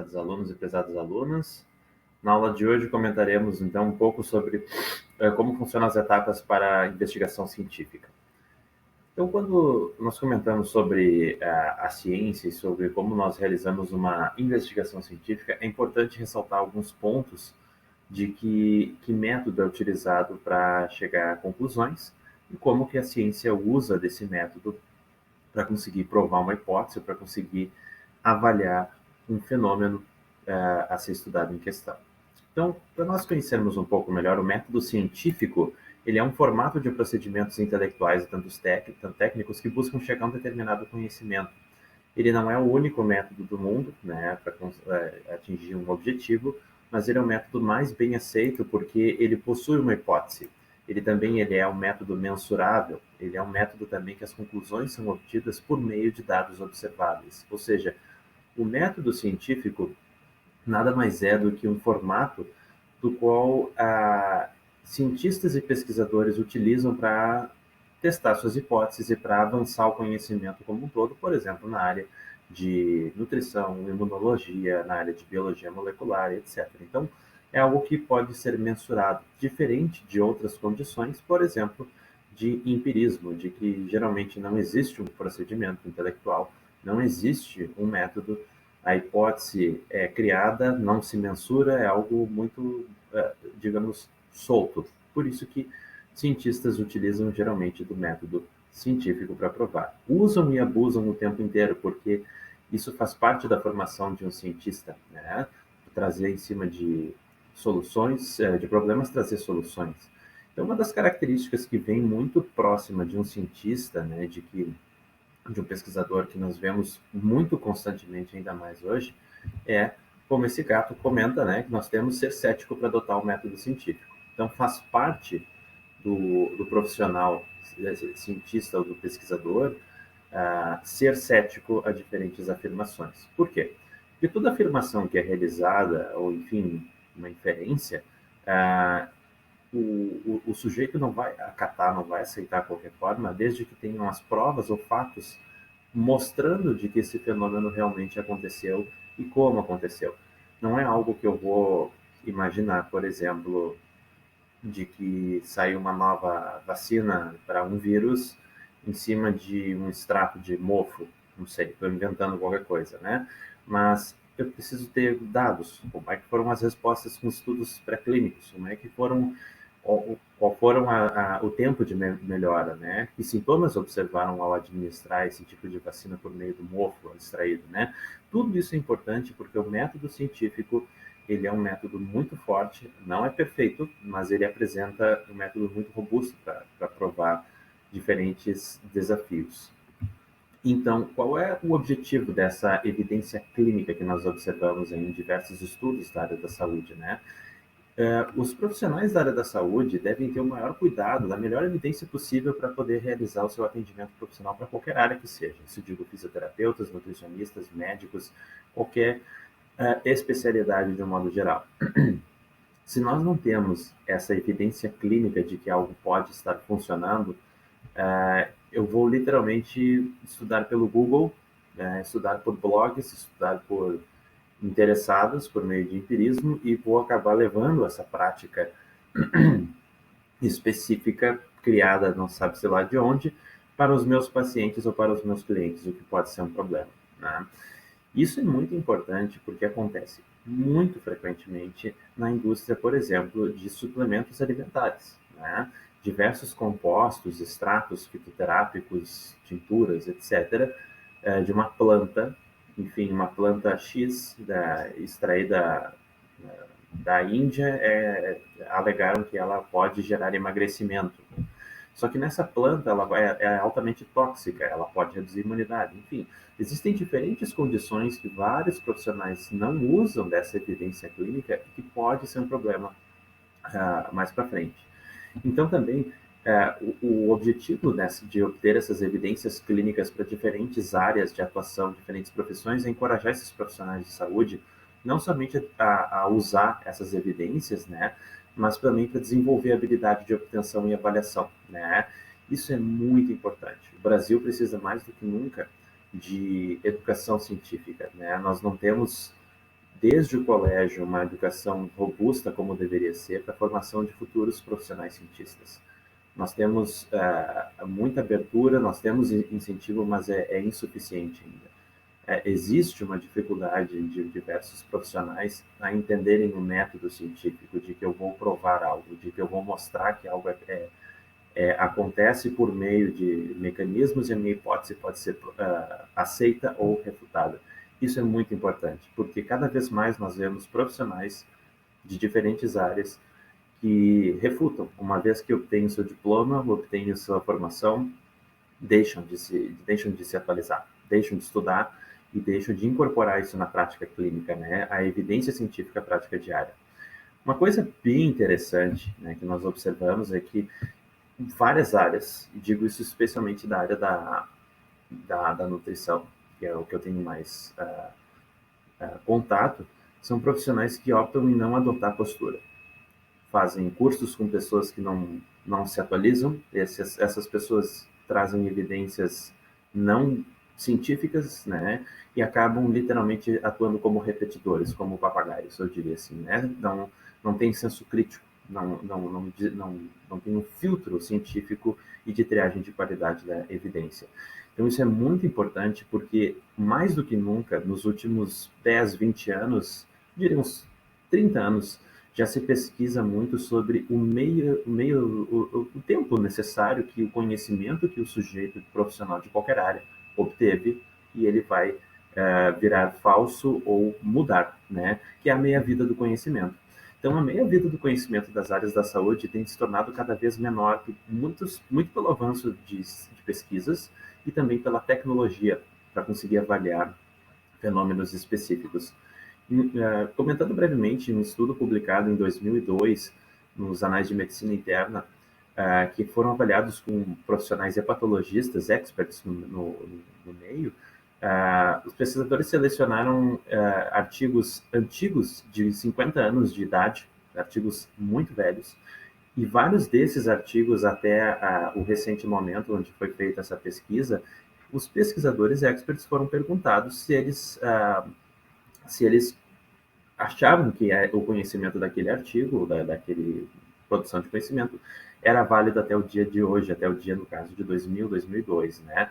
prezados alunos e prezadas alunas. Na aula de hoje comentaremos então um pouco sobre como funcionam as etapas para a investigação científica. Então, quando nós comentamos sobre a ciência e sobre como nós realizamos uma investigação científica, é importante ressaltar alguns pontos de que método é utilizado para chegar a conclusões e como que a ciência usa desse método para conseguir provar uma hipótese, para conseguir avaliar um fenômeno a ser estudado em questão. Então, para nós conhecermos um pouco melhor o método científico, ele é um formato de procedimentos intelectuais e tanto técnicos que buscam chegar a um determinado conhecimento. Ele não é o único método do mundo, né, para atingir um objetivo, mas ele é o método mais bem aceito porque ele possui uma hipótese. Ele é um método mensurável, ele é um método também que as conclusões são obtidas por meio de dados observáveis. Ou seja, o método científico nada mais é do que um formato do qual cientistas e pesquisadores utilizam para testar suas hipóteses e para avançar o conhecimento como um todo, por exemplo, na área de nutrição, imunologia, na área de biologia molecular, etc. Então, é algo que pode ser mensurado, diferente de outras condições, por exemplo, de empirismo, de que geralmente não existe um procedimento intelectual, não existe um método, a hipótese é criada, não se mensura, é algo muito, digamos, solto. Por isso que cientistas utilizam geralmente do método científico para provar. Usam e abusam o tempo inteiro, porque isso faz parte da formação de um cientista, né? Trazer em cima de soluções, de problemas, trazer soluções. Então, uma das características que vem muito próxima de um cientista, né, de um pesquisador que nós vemos muito constantemente, ainda mais hoje, é, como esse gato comenta, né, que nós temos que ser cético para adotar o método científico. Então, faz parte do profissional cientista ou do pesquisador ser cético a diferentes afirmações. Por quê? Porque toda afirmação que é realizada, ou enfim, uma inferência, ah, o sujeito não vai acatar, não vai aceitar de qualquer forma, desde que tenham as provas ou fatos mostrando de que esse fenômeno realmente aconteceu e como aconteceu. Não é algo que eu vou imaginar, por exemplo, de que saiu uma nova vacina para um vírus em cima de um extrato de mofo, não sei, estou inventando qualquer coisa, né? Mas eu preciso ter dados, como é que foram as respostas com estudos pré-clínicos, como é que foram, qual foram o tempo de melhora, né? Que sintomas observaram ao administrar esse tipo de vacina por meio do mofo extraído, né? Tudo isso é importante porque o método científico ele é um método muito forte, não é perfeito, mas ele apresenta um método muito robusto para provar diferentes desafios. Então, qual é o objetivo dessa evidência clínica que nós observamos em diversos estudos da área da saúde, né? Os profissionais da área da saúde devem ter o maior cuidado, da melhor evidência possível para poder realizar o seu atendimento profissional para qualquer área que seja. Isso digo fisioterapeutas, nutricionistas, médicos, qualquer especialidade de um modo geral. Se nós não temos essa evidência clínica de que algo pode estar funcionando, eu vou literalmente estudar pelo Google, estudar por blogs, estudar por interessados, por meio de empirismo, e vou acabar levando essa prática específica, criada não sabe-se lá de onde, para os meus pacientes ou para os meus clientes, o que pode ser um problema, né? Isso é muito importante porque acontece muito frequentemente na indústria, por exemplo, de suplementos alimentares, né? Diversos compostos, extratos fitoterápicos, tinturas, etc., de uma planta, enfim, uma planta X extraída da Índia, alegaram que ela pode gerar emagrecimento. Só que nessa planta é altamente tóxica, ela pode reduzir a imunidade. Enfim, existem diferentes condições que vários profissionais não usam dessa evidência clínica e que pode ser um problema mais para frente. Então, também, o objetivo de obter essas evidências clínicas para diferentes áreas de atuação, diferentes profissões, é encorajar esses profissionais de saúde não somente a usar essas evidências, né, mas também para desenvolver a habilidade de obtenção e avaliação, né? Isso é muito importante. O Brasil precisa mais do que nunca de educação científica, né? Nós não temos desde o colégio, uma educação robusta, como deveria ser, para a formação de futuros profissionais cientistas. Nós temos muita abertura, nós temos incentivo, mas é insuficiente ainda. Existe uma dificuldade de diversos profissionais a entenderem o método científico, de que eu vou provar algo, de que eu vou mostrar que algo acontece por meio de mecanismos e a minha hipótese pode ser aceita ou refutada. Isso é muito importante, porque cada vez mais nós vemos profissionais de diferentes áreas que refutam. Uma vez que obtêm seu diploma, obtêm sua formação, deixam de se atualizar, deixam de estudar e deixam de incorporar isso na prática clínica, né? A evidência científica à prática diária. Uma coisa bem interessante, né, que nós observamos é que em várias áreas, e digo isso especialmente da área da nutrição, que é o que eu tenho mais contato, são profissionais que optam em não adotar postura. Fazem cursos com pessoas que não se atualizam, essas pessoas trazem evidências não científicas, né, e acabam literalmente atuando como repetidores, como papagaios, eu diria assim, né, não tem senso crítico, não tem um filtro científico e de triagem de qualidade da evidência. Então isso é muito importante porque, mais do que nunca, nos últimos 10, 20 anos, diria uns 30 anos, já se pesquisa muito sobre o tempo necessário que o conhecimento que o sujeito profissional de qualquer área obteve e ele vai virar falso ou mudar, né? Que é a meia-vida do conhecimento. Então, a meia-vida do conhecimento das áreas da saúde tem se tornado cada vez menor, muito pelo avanço de pesquisas e também pela tecnologia para conseguir avaliar fenômenos específicos. Comentando brevemente um estudo publicado em 2002 nos Anais de Medicina Interna, que foram avaliados com profissionais hepatologistas, experts no meio, os pesquisadores selecionaram artigos antigos de 50 anos de idade, artigos muito velhos, e vários desses artigos, até o recente momento onde foi feita essa pesquisa, os pesquisadores experts foram perguntados se eles achavam que o conhecimento daquele artigo, daquele produção de conhecimento, era válido até o dia de hoje, até o dia, no caso, de 2000, 2002, né?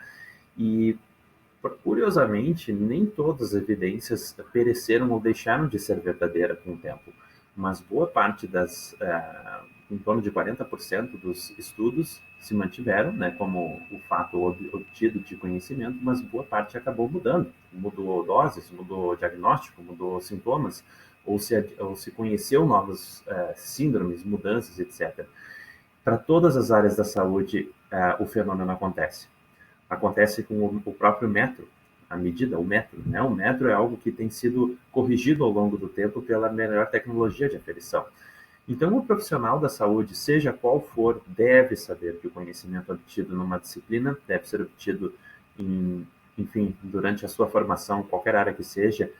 E, curiosamente, nem todas as evidências pereceram ou deixaram de ser verdadeiras com o tempo, mas boa parte em torno de 40% dos estudos se mantiveram, né, como o fato obtido de conhecimento, mas boa parte acabou mudando. Mudou doses, mudou diagnóstico, mudou sintomas, ou se conheceu novas síndromes, mudanças, etc. Para todas as áreas da saúde, o fenômeno acontece. Acontece com o próprio metro, a medida, o metro, né? O metro é algo que tem sido corrigido ao longo do tempo pela melhor tecnologia de aferição. Então, o profissional da saúde, seja qual for, deve saber que o conhecimento obtido numa disciplina deve ser obtido, enfim, durante a sua formação, qualquer área que seja,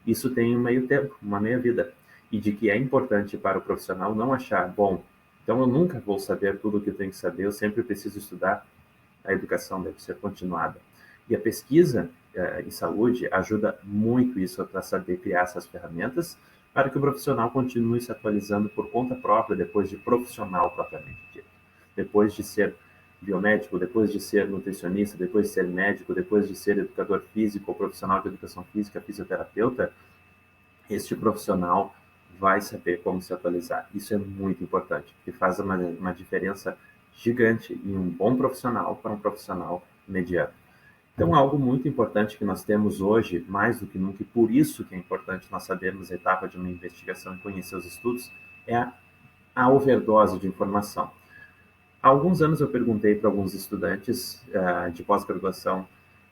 isso tem um meio tempo, uma meia vida. E de que é importante para o profissional não achar, bom, então eu nunca vou saber tudo o que eu tenho que saber, eu sempre preciso estudar. A educação deve ser continuada. E a pesquisa em saúde ajuda muito isso para saber criar essas ferramentas para que o profissional continue se atualizando por conta própria depois de profissional propriamente dito. Depois de ser biomédico, depois de ser nutricionista, depois de ser médico, depois de ser educador físico ou profissional de educação física, fisioterapeuta, este profissional vai saber como se atualizar. Isso é muito importante, porque faz uma diferença gigante em um bom profissional para um profissional mediano. Então, algo muito importante que nós temos hoje, mais do que nunca, e por isso que é importante nós sabermos a etapa de uma investigação e conhecer os estudos, é a overdose de informação. Há alguns anos eu perguntei para alguns estudantes de pós-graduação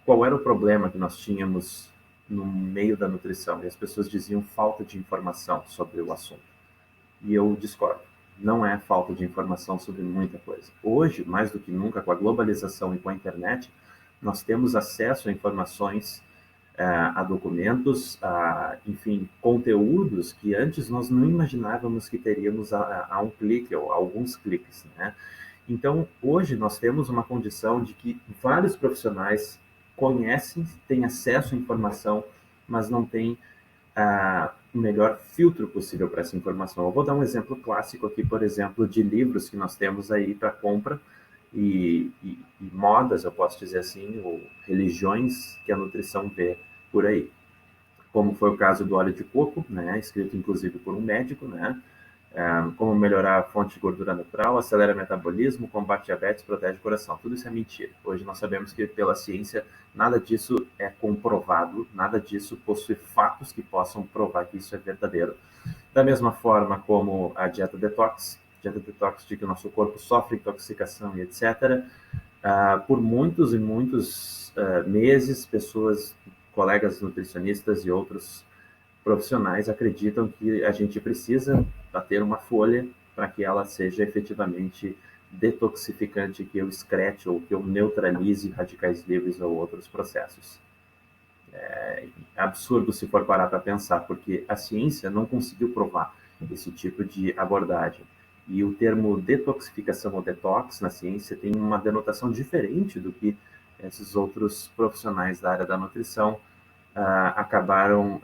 qual era o problema que nós tínhamos no meio da nutrição, e as pessoas diziam falta de informação sobre o assunto. E eu discordo. Não é falta de informação sobre muita coisa. Hoje, mais do que nunca, com a globalização e com a internet, nós temos acesso a informações, a documentos, enfim, conteúdos que antes nós não imaginávamos que teríamos a um clique ou a alguns cliques, né? Então, hoje nós temos uma condição de que vários profissionais conhecem, têm acesso à informação, mas não têm o melhor filtro possível para essa informação. Eu vou dar um exemplo clássico aqui, por exemplo, de livros que nós temos aí para compra e modas, eu posso dizer assim, ou religiões que a nutrição vê por aí. Como foi o caso do óleo de coco, né, escrito inclusive por um médico, né, como melhorar a fonte de gordura natural, acelera o metabolismo, combate diabetes, protege o coração. Tudo isso é mentira. Hoje nós sabemos que pela ciência nada disso é comprovado, nada disso possui fatos que possam provar que isso é verdadeiro. Da mesma forma como a dieta detox de que o nosso corpo sofre intoxicação e etc. Por muitos e muitos meses, pessoas, colegas nutricionistas e outros profissionais acreditam que a gente precisa bater uma folha para que ela seja efetivamente detoxificante, que eu excrete ou que eu neutralize radicais livres ou outros processos. É absurdo se for parar para pensar, porque a ciência não conseguiu provar esse tipo de abordagem. E o termo detoxificação ou detox na ciência tem uma denotação diferente do que esses outros profissionais da área da nutrição acabaram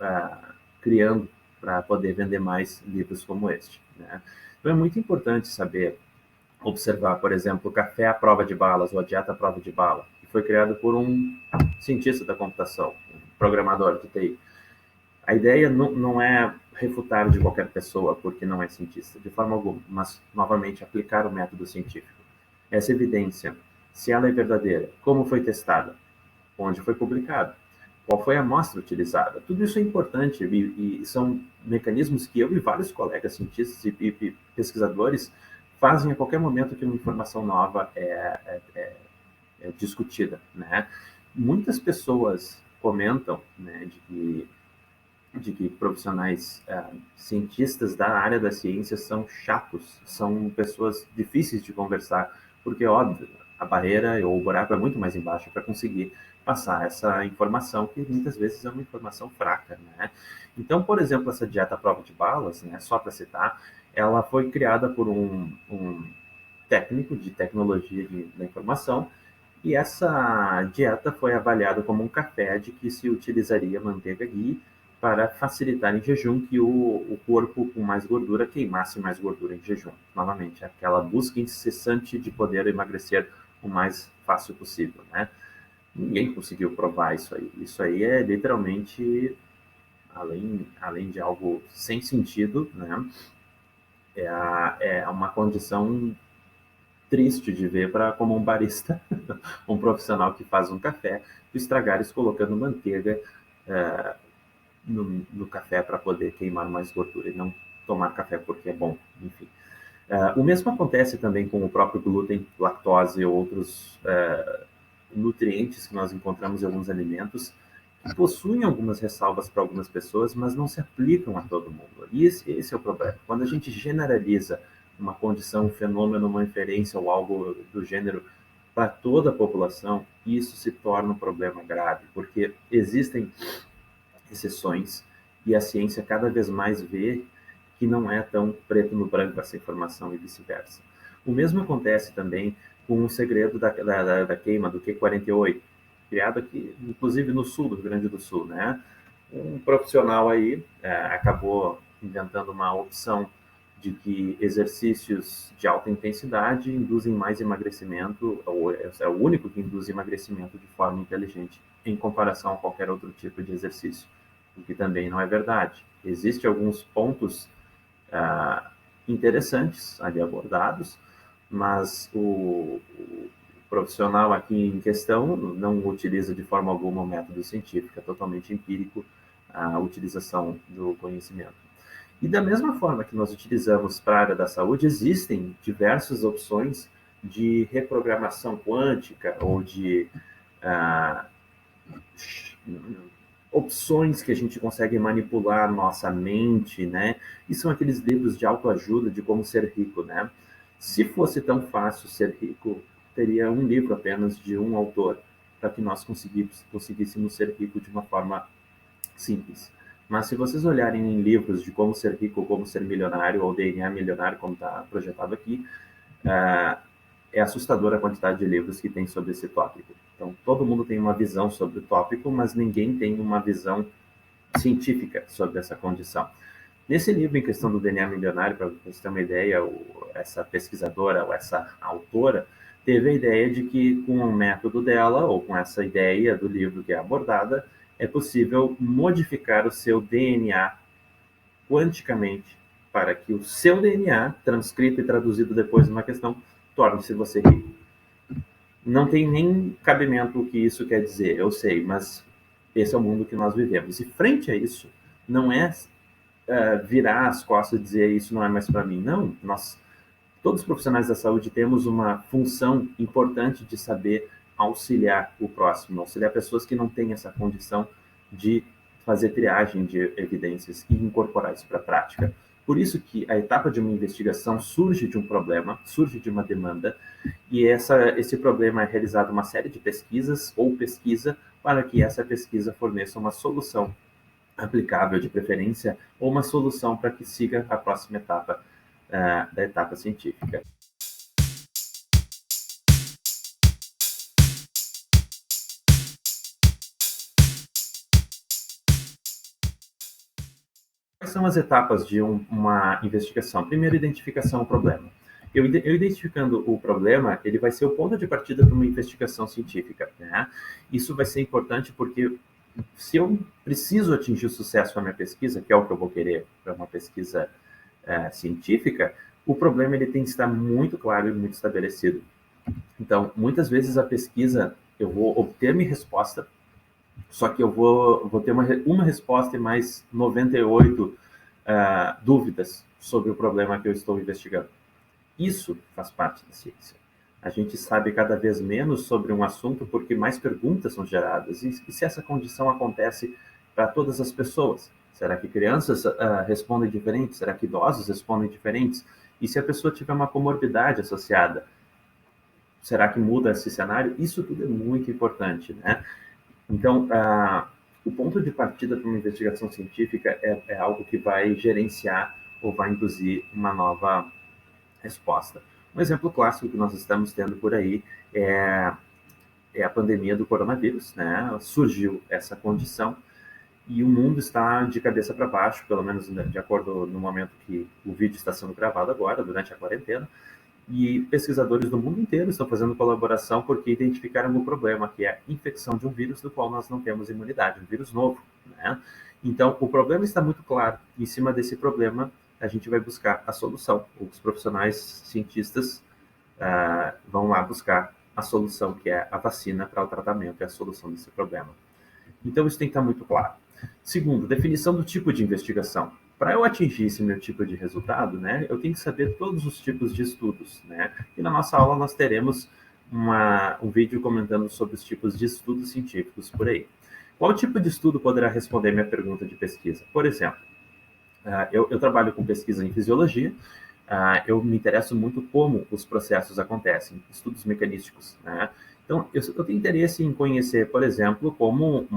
criando para poder vender mais livros como este, né? Então é muito importante saber observar, por exemplo, o café à prova de balas ou a dieta à prova de bala, que foi criado por um cientista da computação, um programador de TI. A ideia não é refutar de qualquer pessoa porque não é cientista, de forma alguma, mas, novamente, aplicar o método científico. Essa evidência, se ela é verdadeira, como foi testada, onde foi publicada, qual foi a amostra utilizada. Tudo isso é importante e são mecanismos que eu e vários colegas cientistas e pesquisadores fazem a qualquer momento que uma informação nova é discutida, né? Muitas pessoas comentam, né, de que profissionais cientistas da área da ciência são chatos, são pessoas difíceis de conversar, porque, óbvio, a barreira ou o buraco é muito mais embaixo para conseguir passar essa informação, que muitas vezes é uma informação fraca, né? Então, por exemplo, essa dieta à prova de balas, né, só para citar, ela foi criada por um técnico de tecnologia da informação, e essa dieta foi avaliada como um café de que se utilizaria manteiga ghee para facilitar em jejum que o corpo com mais gordura queimasse mais gordura em jejum. Novamente, aquela busca incessante de poder emagrecer o mais fácil possível, né? Ninguém conseguiu provar isso aí. Isso aí é literalmente, além de algo sem sentido, né? É uma condição triste de ver para como um barista, um profissional que faz um café, estragar isso colocando manteiga no café para poder queimar mais gordura e não tomar café porque é bom, enfim. O mesmo acontece também com o próprio glúten, lactose e outros nutrientes que nós encontramos em alguns alimentos que possuem algumas ressalvas para algumas pessoas, mas não se aplicam a todo mundo. E esse é o problema. Quando a gente generaliza uma condição, um fenômeno, uma inferência ou algo do gênero para toda a população, isso se torna um problema grave, porque existem exceções e a ciência cada vez mais vê que não é tão preto no branco essa informação e vice-versa. O mesmo acontece também com o segredo da queima do Q48, criado aqui, inclusive no sul do Rio Grande do Sul, né? Um profissional aí acabou inventando uma opção de que exercícios de alta intensidade induzem mais emagrecimento, ou é o único que induz emagrecimento de forma inteligente, em comparação a qualquer outro tipo de exercício, o que também não é verdade. Existem alguns pontos interessantes ali abordados, mas o profissional aqui em questão não utiliza de forma alguma o método científico, é totalmente empírico a utilização do conhecimento. E da mesma forma que nós utilizamos para a área da saúde, existem diversas opções de reprogramação quântica ou de opções que a gente consegue manipular nossa mente, né? E são aqueles livros de autoajuda de como ser rico, né? Se fosse tão fácil ser rico, teria um livro apenas de um autor para que nós conseguíssemos ser rico de uma forma simples. Mas se vocês olharem em livros de como ser rico, como ser milionário, ou DNA milionário, como está projetado aqui, é assustadora a quantidade de livros que tem sobre esse tópico. Então, todo mundo tem uma visão sobre o tópico, mas ninguém tem uma visão científica sobre essa condição. Nesse livro, em questão do DNA milionário, para você ter uma ideia, essa pesquisadora ou essa autora teve a ideia de que com o método dela, ou com essa ideia do livro que é abordada, é possível modificar o seu DNA quanticamente para que o seu DNA, transcrito e traduzido depois numa questão, torne-se você rico. Não tem nem cabimento o que isso quer dizer, eu sei, mas esse é o mundo que nós vivemos. E frente a isso, não é virar as costas e dizer isso não é mais para mim. Não, nós, todos os profissionais da saúde, temos uma função importante de saber auxiliar o próximo, auxiliar pessoas que não têm essa condição de fazer triagem de evidências e incorporar isso para a prática. Por isso que a etapa de uma investigação surge de um problema, surge de uma demanda, e esse problema é realizado uma série de pesquisas ou pesquisa para que essa pesquisa forneça uma solução aplicável de preferência ou uma solução para que siga a próxima etapa da etapa científica. Quais são as etapas de uma investigação? Primeiro, identificação do problema. Eu identificando o problema, ele vai ser o ponto de partida para uma investigação científica, né? Isso vai ser importante porque se eu preciso atingir o sucesso com a minha pesquisa, que é o que eu vou querer para uma pesquisa científica, o problema ele tem que estar muito claro e muito estabelecido. Então, muitas vezes a pesquisa, eu vou obter minha resposta, só que eu vou ter uma resposta e mais 98 dúvidas sobre o problema que eu estou investigando. Isso faz parte da ciência. A gente sabe cada vez menos sobre um assunto porque mais perguntas são geradas. E se essa condição acontece para todas as pessoas? Será que crianças respondem diferentes? Será que idosos respondem diferentes? E se a pessoa tiver uma comorbidade associada, será que muda esse cenário? Isso tudo é muito importante, né? Então, o ponto de partida para uma investigação científica é algo que vai gerenciar ou vai induzir uma nova resposta. Um exemplo clássico que nós estamos tendo por aí é a pandemia do coronavírus, né? Surgiu essa condição e o mundo está de cabeça para baixo, pelo menos de acordo no momento que o vídeo está sendo gravado agora, durante a quarentena, e pesquisadores do mundo inteiro estão fazendo colaboração porque identificaram o problema, que é a infecção de um vírus do qual nós não temos imunidade, um vírus novo, né? Então, o problema está muito claro. Em cima desse problema, a gente vai buscar a solução. Os profissionais cientistas vão lá buscar a solução, que é a vacina para o tratamento e a solução desse problema. Então, isso tem que estar muito claro. Segundo, definição do tipo de investigação. Para eu atingir esse meu tipo de resultado, né, eu tenho que saber todos os tipos de estudos, né? E na nossa aula nós teremos um vídeo comentando sobre os tipos de estudos científicos por aí. Qual tipo de estudo poderá responder minha pergunta de pesquisa? Por exemplo, eu trabalho com pesquisa em fisiologia, eu me interesso muito como os processos acontecem, estudos mecanísticos, né? Então, eu tenho interesse em conhecer, por exemplo, como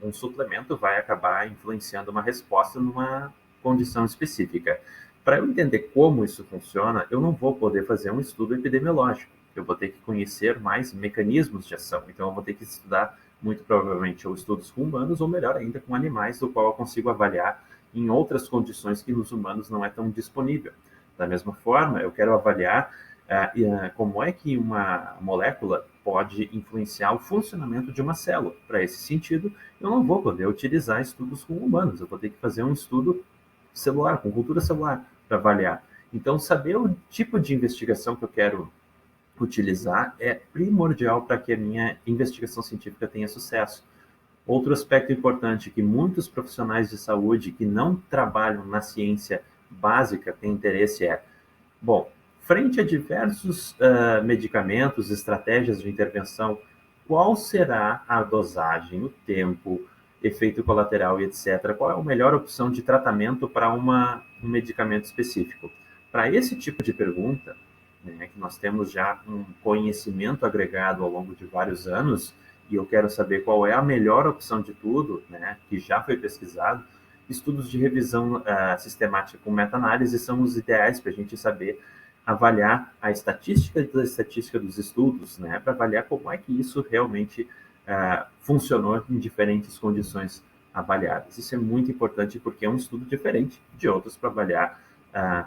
um suplemento vai acabar influenciando uma resposta numa condição específica. Para eu entender como isso funciona, eu não vou poder fazer um estudo epidemiológico. Eu vou ter que conhecer mais mecanismos de ação. Então, eu vou ter que estudar, muito provavelmente, ou estudos com humanos, ou melhor ainda, com animais, do qual eu consigo avaliar em outras condições que nos humanos não é tão disponível. Da mesma forma, eu quero avaliar como é que uma molécula pode influenciar o funcionamento de uma célula. Para esse sentido, eu não vou poder utilizar estudos com humanos, eu vou ter que fazer um estudo celular, com cultura celular, para avaliar. Então, saber o tipo de investigação que eu quero utilizar é primordial para que a minha investigação científica tenha sucesso. Outro aspecto importante que muitos profissionais de saúde que não trabalham na ciência básica têm interesse bom, frente a diversos medicamentos, estratégias de intervenção, qual será a dosagem, o tempo, efeito colateral e etc.? Qual é a melhor opção de tratamento para um medicamento específico? Para esse tipo de pergunta, né, que nós temos já um conhecimento agregado ao longo de vários anos, e eu quero saber qual é a melhor opção de tudo, né, que já foi pesquisado, estudos de revisão sistemática com meta-análise são os ideais para a gente saber avaliar a estatística da estatística dos estudos, né, para avaliar como é que isso realmente funcionou em diferentes condições avaliadas. Isso é muito importante porque é um estudo diferente de outros para avaliar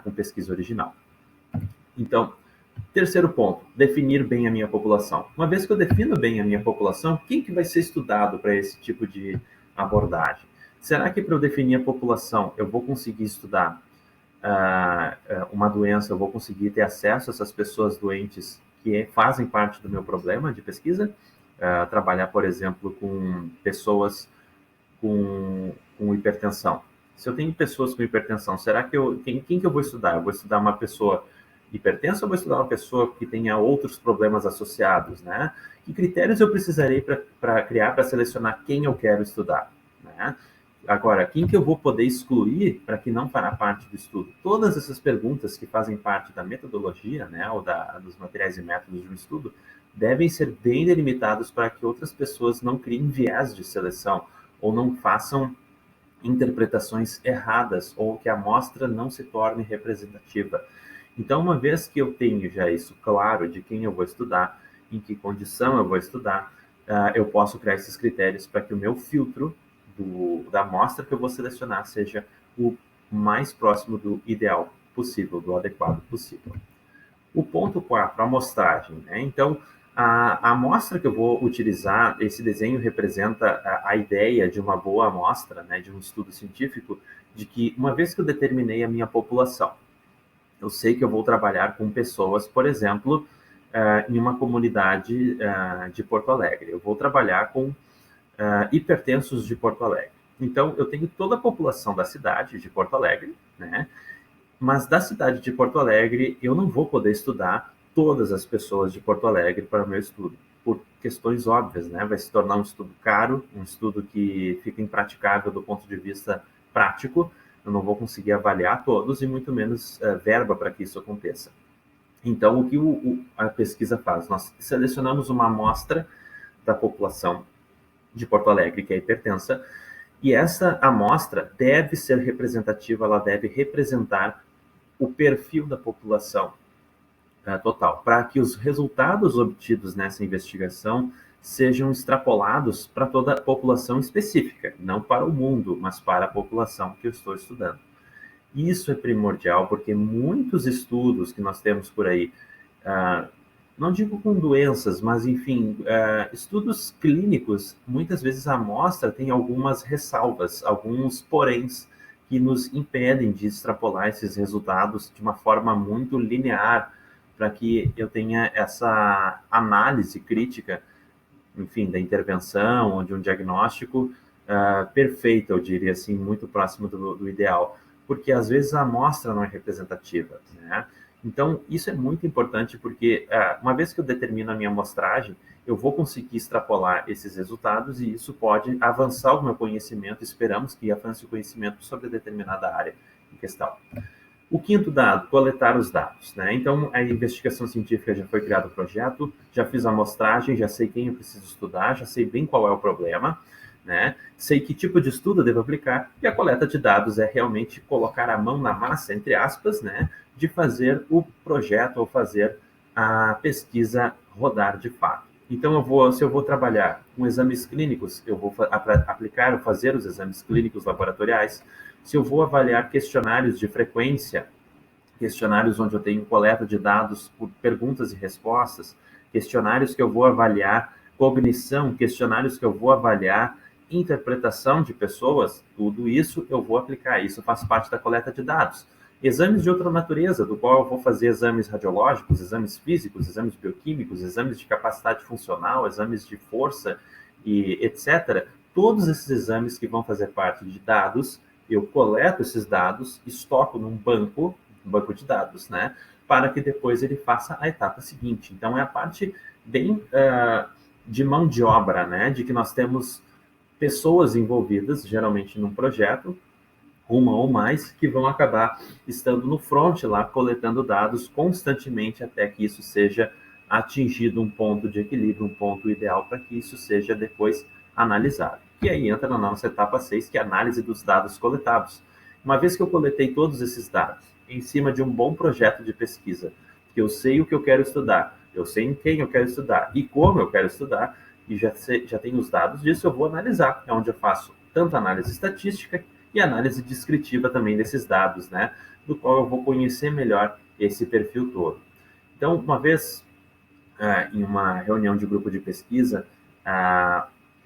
com pesquisa original. Então, terceiro ponto, definir bem a minha população. Uma vez que eu defino bem a minha população, quem que vai ser estudado para esse tipo de abordagem? Será que para eu definir a população, eu vou conseguir estudar uma doença, eu vou conseguir ter acesso a essas pessoas doentes que fazem parte do meu problema de pesquisa? Trabalhar, por exemplo, com pessoas com hipertensão. Se eu tenho pessoas com hipertensão, será que quem que eu vou estudar? Eu vou estudar uma pessoa hipertensa ou vou estudar uma pessoa que tenha outros problemas associados, né? Que critérios eu precisarei para criar, para selecionar quem eu quero estudar, né? Agora, quem que eu vou poder excluir para que não fará parte do estudo? Todas essas perguntas que fazem parte da metodologia, né, ou dos materiais e métodos de um estudo, devem ser bem delimitados para que outras pessoas não criem viés de seleção ou não façam interpretações erradas ou que a amostra não se torne representativa. Então, uma vez que eu tenho já isso claro de quem eu vou estudar, em que condição eu vou estudar, eu posso criar esses critérios para que o meu filtro da amostra que eu vou selecionar seja o mais próximo do ideal possível, do adequado possível. O ponto 4, a amostragem, né? Então, a amostra que eu vou utilizar, esse desenho representa a ideia de uma boa amostra, né, de um estudo científico, de que uma vez que eu determinei a minha população, eu sei que eu vou trabalhar com pessoas, por exemplo, em uma comunidade de Porto Alegre. Eu vou trabalhar com hipertensos de Porto Alegre. Então, eu tenho toda a população da cidade de Porto Alegre, né? Mas da cidade de Porto Alegre, eu não vou poder estudar todas as pessoas de Porto Alegre para o meu estudo, por questões óbvias, né? Vai se tornar um estudo caro, um estudo que fica impraticável do ponto de vista prático, eu não vou conseguir avaliar todos e muito menos verba para que isso aconteça. Então, o que a pesquisa faz? Nós selecionamos uma amostra da população de Porto Alegre, que é hipertensa, e essa amostra deve ser representativa, ela deve representar o perfil da população total, para que os resultados obtidos nessa investigação sejam extrapolados para toda a população específica, não para o mundo, mas para a população que eu estou estudando. Isso é primordial, porque muitos estudos que nós temos por aí, não digo com doenças, mas, enfim, estudos clínicos, muitas vezes a amostra tem algumas ressalvas, alguns poréns, que nos impedem de extrapolar esses resultados de uma forma muito linear, para que eu tenha essa análise crítica, enfim, da intervenção ou de um diagnóstico perfeita, eu diria assim, muito próximo do ideal, porque às vezes a amostra não é representativa, né? Então, isso é muito importante porque, uma vez que eu determino a minha amostragem, eu vou conseguir extrapolar esses resultados e isso pode avançar o meu conhecimento, esperamos que avance o conhecimento sobre determinada área em questão. O quinto dado, coletar os dados, né? Então, a investigação científica já foi criado o projeto, já fiz a amostragem, já sei quem eu preciso estudar, já sei bem qual é o problema, né? Sei que tipo de estudo eu devo aplicar, e a coleta de dados é realmente colocar a mão na massa, entre aspas, né? De fazer o projeto ou fazer a pesquisa rodar de fato. Então, se eu vou trabalhar com exames clínicos, eu vou aplicar ou fazer os exames clínicos laboratoriais. Se eu vou avaliar questionários de frequência, questionários onde eu tenho coleta de dados por perguntas e respostas, questionários que eu vou avaliar cognição, questionários que eu vou avaliar interpretação de pessoas, tudo isso eu vou aplicar, isso faz parte da coleta de dados. Exames de outra natureza, do qual eu vou fazer exames radiológicos, exames físicos, exames bioquímicos, exames de capacidade funcional, exames de força e etc. Todos esses exames que vão fazer parte de dados, eu coleto esses dados, estoco num banco de dados, né? Para que depois ele faça a etapa seguinte. Então, é a parte bem de mão de obra, né? De que nós temos pessoas envolvidas, geralmente num projeto, uma ou mais, que vão acabar estando no front lá, coletando dados constantemente até que isso seja atingido um ponto de equilíbrio, um ponto ideal para que isso seja depois analisado. E aí entra na nossa etapa 6, que é a análise dos dados coletados. Uma vez que eu coletei todos esses dados, em cima de um bom projeto de pesquisa, que eu sei o que eu quero estudar, eu sei em quem eu quero estudar e como eu quero estudar, e já tenho os dados disso, eu vou analisar. É onde eu faço tanto análise estatística e análise descritiva também desses dados, né? Do qual eu vou conhecer melhor esse perfil todo. Então, uma vez, em uma reunião de grupo de pesquisa,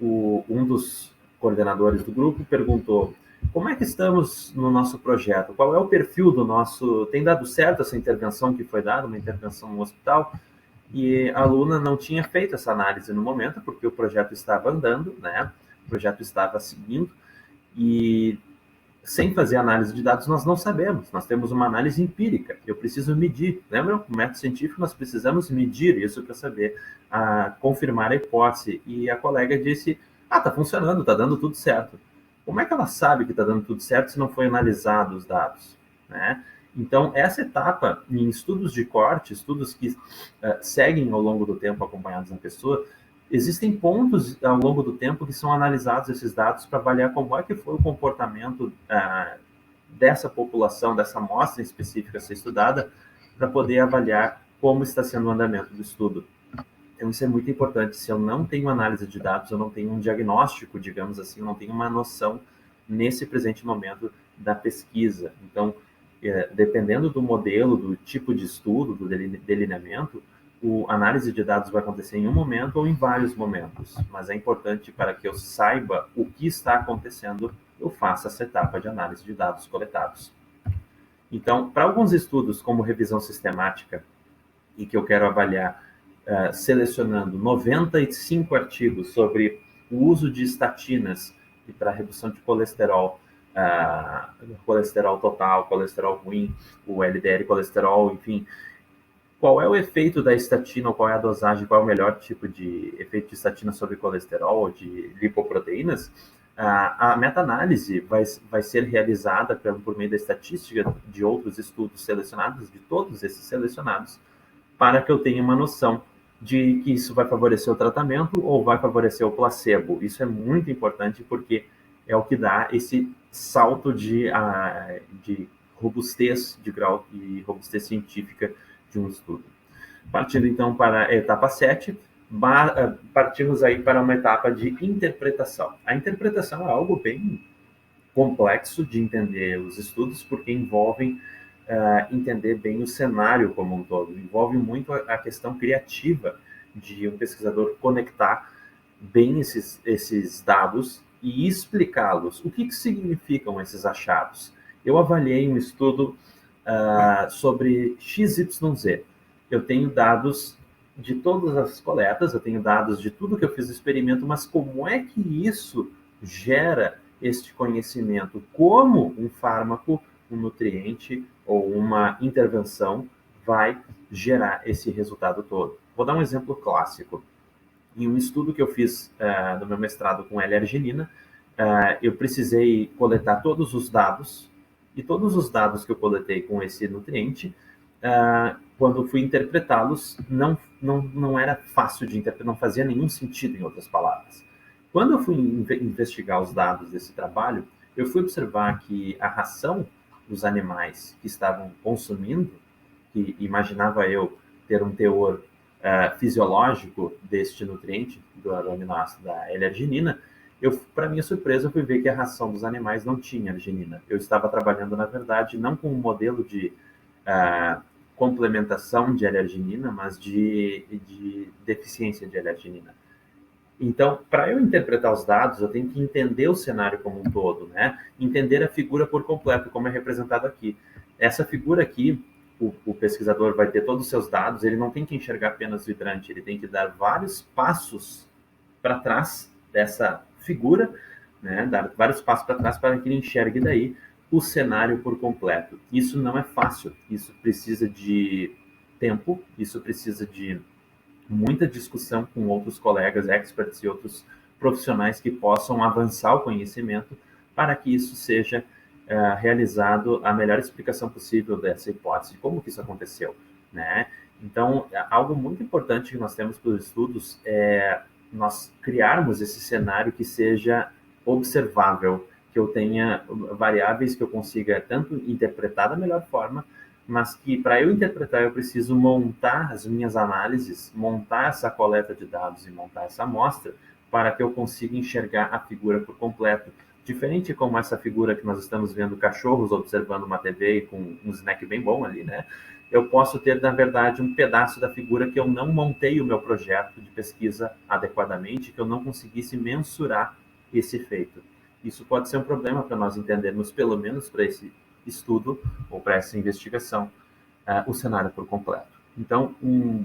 um dos coordenadores do grupo perguntou: como é que estamos no nosso projeto? Qual é o perfil do nosso... Tem dado certo essa intervenção que foi dada, uma intervenção no hospital? E a aluna não tinha feito essa análise no momento, porque o projeto estava andando, né? O projeto estava seguindo, e sem fazer análise de dados nós não sabemos, nós temos uma análise empírica, eu preciso medir, lembra? O método científico nós precisamos medir isso para saber, confirmar a hipótese, e a colega disse, tá funcionando, tá dando tudo certo. Como é que ela sabe que está dando tudo certo se não foi analisado os dados, né? Então, essa etapa, em estudos de corte, estudos que seguem ao longo do tempo acompanhados na pessoa, existem pontos ao longo do tempo que são analisados esses dados para avaliar como é que foi o comportamento dessa população, dessa amostra específica a ser estudada, para poder avaliar como está sendo o andamento do estudo. Então, isso é muito importante. Se eu não tenho análise de dados, eu não tenho um diagnóstico, digamos assim, eu não tenho uma noção nesse presente momento da pesquisa. Então, dependendo do modelo, do tipo de estudo, do delineamento, a análise de dados vai acontecer em um momento ou em vários momentos, mas é importante para que eu saiba o que está acontecendo, eu faça essa etapa de análise de dados coletados. Então, para alguns estudos, como revisão sistemática, e que eu quero avaliar selecionando 95 artigos sobre o uso de estatinas para redução de colesterol, colesterol total, colesterol ruim, o LDL colesterol, enfim, qual é o efeito da estatina, ou qual é a dosagem, qual é o melhor tipo de efeito de estatina sobre colesterol ou de lipoproteínas, a meta-análise vai ser realizada por meio da estatística de outros estudos selecionados, de todos esses selecionados, para que eu tenha uma noção de que isso vai favorecer o tratamento ou vai favorecer o placebo. Isso é muito importante porque é o que dá esse salto de robustez, de grau e robustez científica de um estudo. Partindo então para a etapa 7, partimos aí para uma etapa de interpretação. A interpretação é algo bem complexo de entender os estudos, porque envolvem entender bem o cenário como um todo. Envolve muito a questão criativa de um pesquisador conectar bem esses dados e explicá-los. O que significam esses achados? Eu avaliei um estudo sobre XYZ. Eu tenho dados de todas as coletas, eu tenho dados de tudo que eu fiz no experimento, mas como é que isso gera este conhecimento? Como um fármaco, um nutriente ou uma intervenção vai gerar esse resultado todo? Vou dar um exemplo clássico. Em um estudo que eu fiz no meu mestrado com L-arginina, eu precisei coletar todos os dados, e todos os dados que eu coletei com esse nutriente, quando fui interpretá-los, não era fácil de interpretar, não fazia nenhum sentido, em outras palavras. Quando eu fui investigar os dados desse trabalho, eu fui observar que a ração dos animais que estavam consumindo, que imaginava eu ter um teor fisiológico deste nutriente, do aminoácido da L-arginina, para minha surpresa, eu fui ver que a ração dos animais não tinha arginina. Eu estava trabalhando, na verdade, não com um modelo de complementação de L-arginina, mas de deficiência de L-arginina. Então, para eu interpretar os dados, eu tenho que entender o cenário como um todo, né? Entender a figura por completo, como é representado aqui. Essa figura aqui, o pesquisador vai ter todos os seus dados, ele não tem que enxergar apenas o hidrante, ele tem que dar vários passos para trás dessa figura, né? Dar vários passos para trás para que ele enxergue daí o cenário por completo. Isso não é fácil, isso precisa de tempo, isso precisa de muita discussão com outros colegas, experts e outros profissionais que possam avançar o conhecimento para que isso seja realizado a melhor explicação possível dessa hipótese, como que isso aconteceu, né? Então, algo muito importante que nós temos para os estudos é nós criarmos esse cenário que seja observável, que eu tenha variáveis que eu consiga tanto interpretar da melhor forma, mas que para eu interpretar eu preciso montar as minhas análises, montar essa coleta de dados e montar essa amostra para que eu consiga enxergar a figura por completo, Diferente como essa figura que nós estamos vendo, cachorros observando uma TV com um snack bem bom ali, né? Eu posso ter, na verdade, um pedaço da figura que eu não montei o meu projeto de pesquisa adequadamente, que eu não conseguisse mensurar esse efeito. Isso pode ser um problema para nós entendermos, pelo menos para esse estudo ou para essa investigação, o cenário por completo. Então, um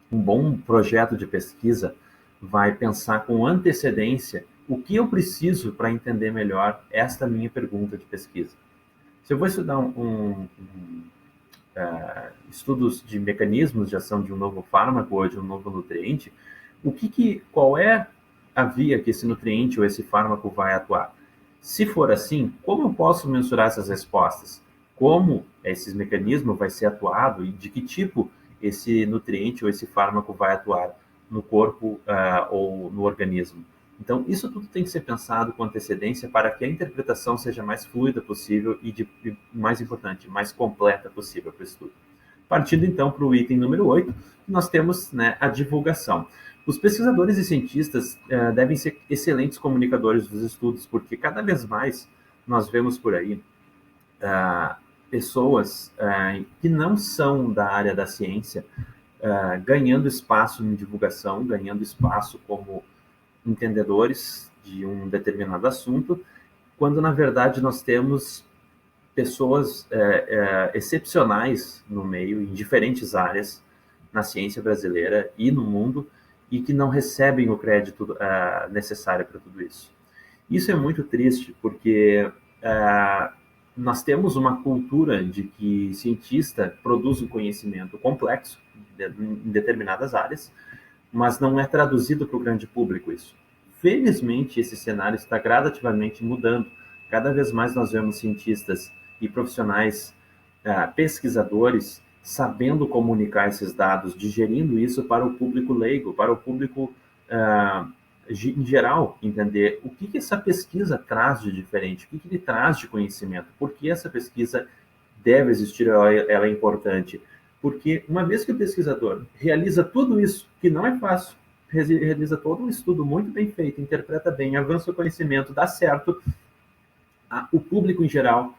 bom projeto de pesquisa vai pensar com antecedência o que eu preciso para entender melhor esta minha pergunta de pesquisa. Se eu vou estudar estudos de mecanismos de ação de um novo fármaco ou de um novo nutriente, qual é a via que esse nutriente ou esse fármaco vai atuar? Se for assim, como eu posso mensurar essas respostas? Como esse mecanismo vai ser atuado e de que tipo esse nutriente ou esse fármaco vai atuar no corpo ou no organismo? Então, isso tudo tem que ser pensado com antecedência para que a interpretação seja mais fluida possível e mais importante, mais completa possível para o estudo. Partindo, então, para o item número 8, nós temos, né, a divulgação. Os pesquisadores e cientistas devem ser excelentes comunicadores dos estudos, porque cada vez mais nós vemos por aí pessoas que não são da área da ciência ganhando espaço em divulgação, ganhando espaço como entendedores de um determinado assunto, quando na verdade nós temos pessoas excepcionais no meio, em diferentes áreas, na ciência brasileira e no mundo, e que não recebem o crédito necessário para tudo isso. Isso é muito triste, porque nós temos uma cultura de que cientista produz um conhecimento complexo em determinadas áreas, mas não é traduzido para o grande público isso. Felizmente, esse cenário está gradativamente mudando. Cada vez mais nós vemos cientistas e profissionais, pesquisadores, sabendo comunicar esses dados, digerindo isso para o público leigo, para o público em geral, entender o que essa pesquisa traz de diferente, o que ele traz de conhecimento, por que essa pesquisa deve existir, ela é importante. Porque uma vez que o pesquisador realiza tudo isso, que não é fácil, realiza todo um estudo muito bem feito, interpreta bem, avança o conhecimento, dá certo, o público em geral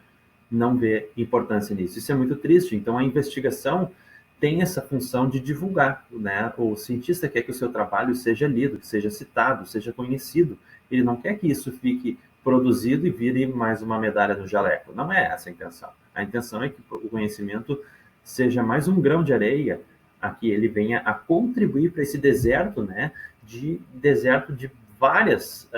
não vê importância nisso. Isso é muito triste. Então, a investigação tem essa função de divulgar, né? O cientista quer que o seu trabalho seja lido, que seja citado, seja conhecido. Ele não quer que isso fique produzido e vire mais uma medalha no jaleco. Não é essa a intenção. A intenção é que o conhecimento seja mais um grão de areia a que ele venha a contribuir para esse deserto, né? Deserto de vários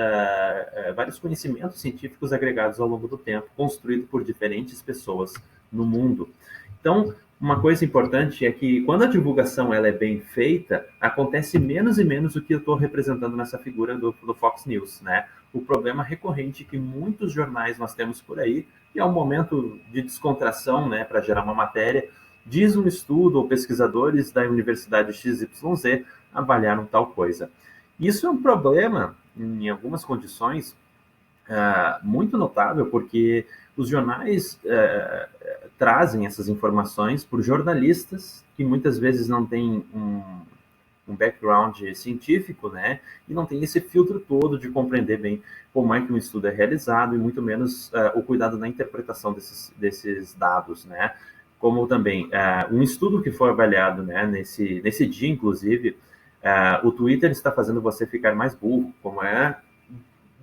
conhecimentos científicos agregados ao longo do tempo, construído por diferentes pessoas no mundo. Então, uma coisa importante é que quando a divulgação ela é bem feita, acontece menos e menos o que eu estou representando nessa figura do Fox News, né? O problema recorrente que muitos jornais nós temos por aí, e é um momento de descontração, né, para gerar uma matéria, diz um estudo ou pesquisadores da Universidade XYZ avaliaram tal coisa. Isso é um problema, em algumas condições, muito notável, porque os jornais trazem essas informações por jornalistas que muitas vezes não têm um background científico, né? E não tem esse filtro todo de compreender bem como é que um estudo é realizado e muito menos o cuidado na interpretação desses dados, né? Como também um estudo que foi avaliado, né, nesse dia, inclusive, o Twitter está fazendo você ficar mais burro, como é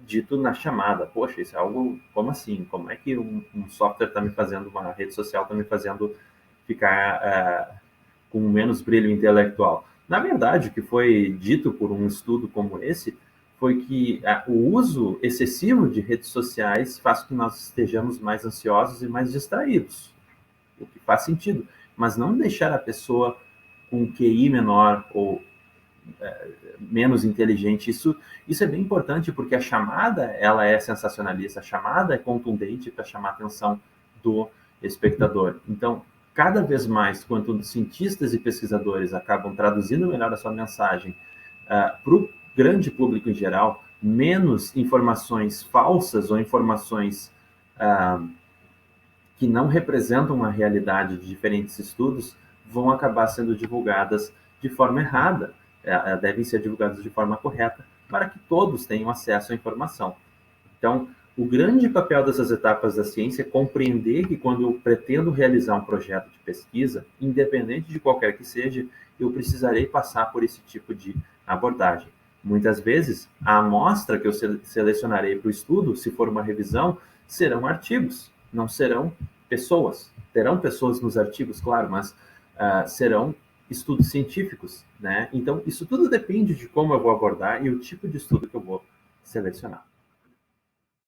dito na chamada. Poxa, isso é algo, como assim? Como é que um software está me fazendo, uma rede social está me fazendo ficar com menos brilho intelectual? Na verdade, o que foi dito por um estudo como esse foi que o uso excessivo de redes sociais faz com que nós estejamos mais ansiosos e mais distraídos, o que faz sentido, mas não deixar a pessoa com QI menor ou menos inteligente. Isso é bem importante, porque a chamada ela é sensacionalista, a chamada é contundente para chamar a atenção do espectador. Então, cada vez mais, quanto cientistas e pesquisadores acabam traduzindo melhor a sua mensagem para o grande público em geral, menos informações falsas ou informações que não representam uma realidade de diferentes estudos vão acabar sendo divulgadas de forma errada. Devem ser divulgadas de forma correta para que todos tenham acesso à informação. Então, O grande papel dessas etapas da ciência é compreender que quando eu pretendo realizar um projeto de pesquisa, independente de qualquer que seja, eu precisarei passar por esse tipo de abordagem. Muitas vezes, a amostra que eu selecionarei para o estudo, se for uma revisão, serão artigos, não serão pessoas. Terão pessoas nos artigos, claro, mas serão estudos científicos, né? Então, isso tudo depende de como eu vou abordar e o tipo de estudo que eu vou selecionar.